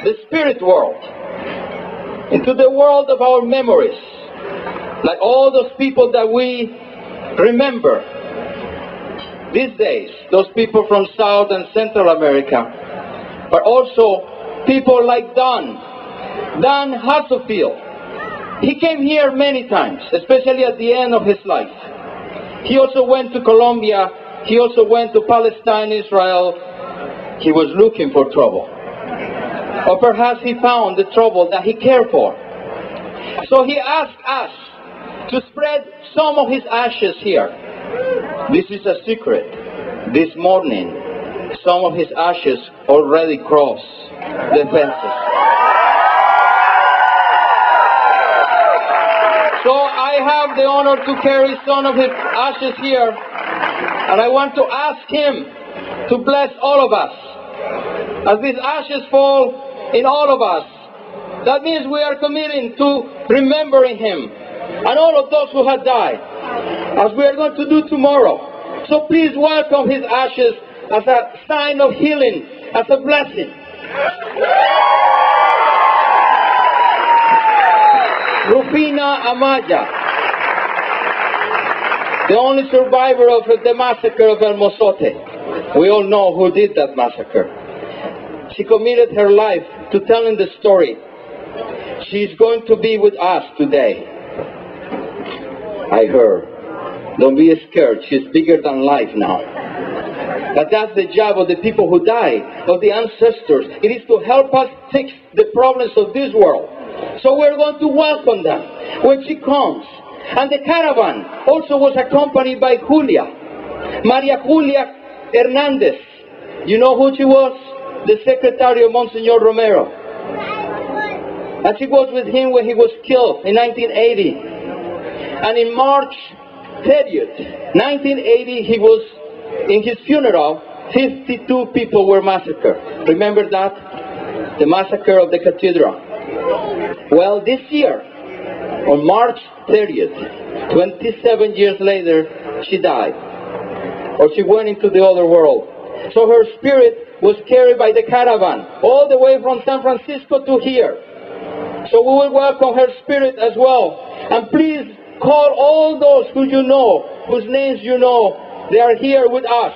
the spirit world, into the world of our memories, like all those people that we remember these days, those people from South and Central America, but also people like Don Hasselfield. He came here many times, especially at the end of his life. He also went to Colombia. He also went to Palestine, Israel. He was looking for trouble. Or perhaps he found the trouble that he cared for. So he asked us to spread some of his ashes here. This is a secret. This morning, some of his ashes already crossed the fences. So I have the honor to carry some of his ashes here, and I want to ask him to bless all of us. As these ashes fall in all of us, that means we are committing to remembering him and all of those who have died, as we are going to do tomorrow. So please welcome his ashes as a sign of healing, as a blessing. Rufina Amaya, the only survivor of the massacre of El Mozote. We all know who did that massacre. She committed her life to telling the story. She's going to be with us today. I heard. Don't be scared. She's bigger than life now. But that's the job of the people who die, of the ancestors. It is to help us fix the problems of this world. So we're going to welcome them when she comes. And the caravan also was accompanied by Julia, Maria Julia Hernandez. You know who she was? The secretary of Monsignor Romero. And she was with him when he was killed in 1980. And in March 30th, 1980, he was in his funeral. 52 people were massacred. Remember that? The massacre of the cathedral. Well, this year, on March 30th, 27 years later, she died. Or she went into the other world. So her spirit was carried by the caravan all the way from San Francisco to here. So we will welcome her spirit as well. And please call all those who you know, whose names you know, they are here with us.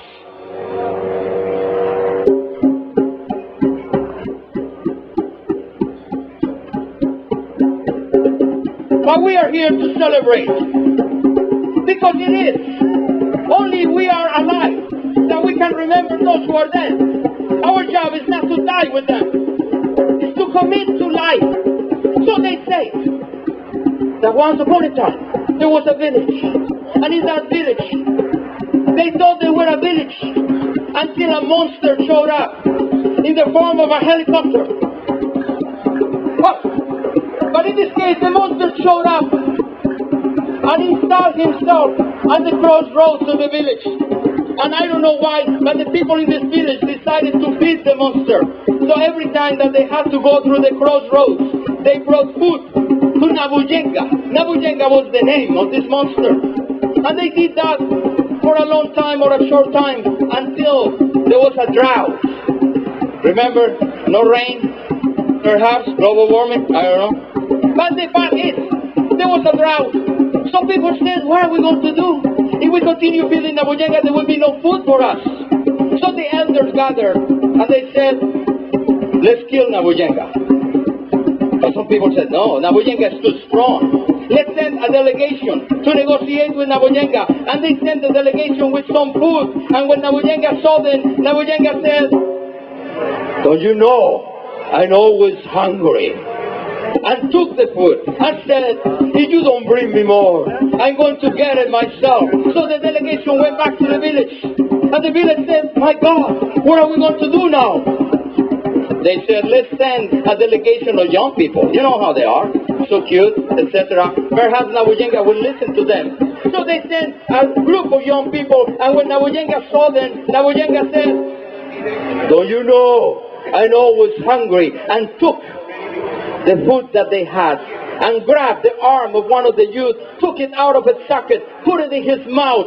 But we are here to celebrate, because it is only we are alive that we can remember those who are dead. Our job is not to die with them, it's to commit to life. So they say that once upon a time there was a village, and in that village they thought they were a village until a monster showed up in the form of a helicopter. But in this case, the monster showed up and installed himself at the crossroads of the village. And I don't know why, but the people in this village decided to feed the monster. So every time that they had to go through the crossroads, they brought food to Nabuyenga. Nabuyenga was the name of this monster. And they did that for a long time or a short time until there was a drought. Remember, no rain, perhaps global warming, I don't know. But the fact is, there was a drought. So people said, what are we going to do? If we continue feeding Nabuyenga, there will be no food for us. So the elders gathered and they said, let's kill Nabuyenga. But some people said, no, Nabuyenga is too strong. Let's send a delegation to negotiate with Nabuyenga. And they sent a delegation with some food. And when Nabuyenga saw them, Nabuyenga said, don't you know, I'm always hungry. And took the food and said, if you don't bring me more, I'm going to get it myself. So the delegation went back to the village. And the village said, my God, what are we going to do now? They said, let's send a delegation of young people. You know how they are, so cute, etc. Perhaps Nabuyenga will listen to them. So they sent a group of young people, and when Nabuyenga saw them, Nabuyenga said, don't you know, I'm always hungry, and took the food that they had and grabbed the arm of one of the youth, took it out of its socket, put it in his mouth,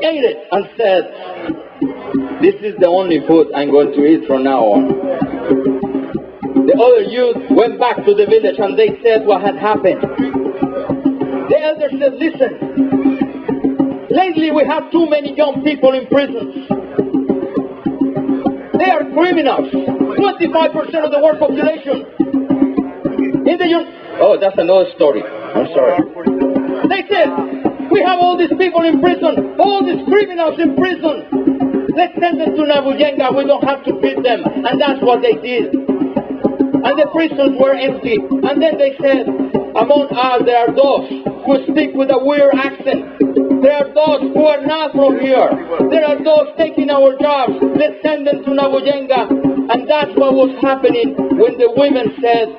ate it, and said, this is the only food I'm going to eat from now on. The other youth went back to the village and they said what had happened. The elders said, listen, lately we have too many young people in prisons. They are criminals. 25% of the world population. Oh, that's another story. I'm sorry. They said, we have all these people in prison, all these criminals in prison. Let's send them to Nabuyenga. We don't have to feed them. And that's what they did. And the prisons were empty. And then they said, among us there are those who speak with a weird accent. There are those who are not from here. There are those taking our jobs. Let's send them to Nabuyenga. And that's what was happening when the women said,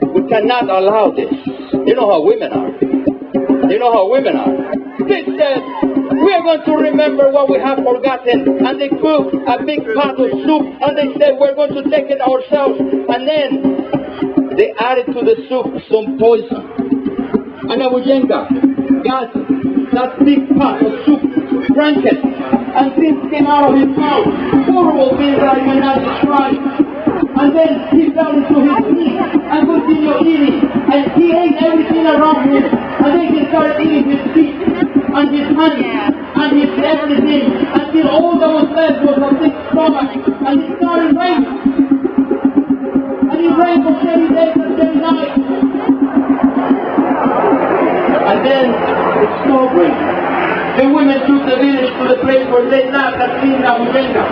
we cannot allow this. You know how women are. You know how women are. They said, we are going to remember what we have forgotten. And they cooked a big pot of soup. And they said, we're going to take it ourselves. And then they added to the soup some poison. And Nabuyenga got that big pot of soup, drank it, and things came out of his mouth. Horrible things that I cannot describe. And then he fell into his sleep and continued eating. And he ate everything around him. And then he started eating his feet and his hands and his everything until all that was left was a big stomach. And he started raining. And he ran for 7 days and 7 nights. And then it stopped raining. The women took the village to the place where they laughed at seeing Nabuyenga.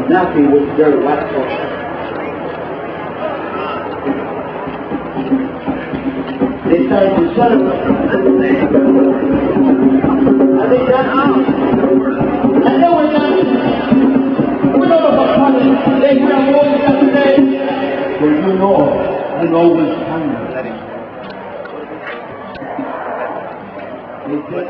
Nothing was there whatsoever. They started to celebrate. And they danced. And they were dancing. With all of a sudden, they heard a voice that said, for you know, I'm always hungry. They said,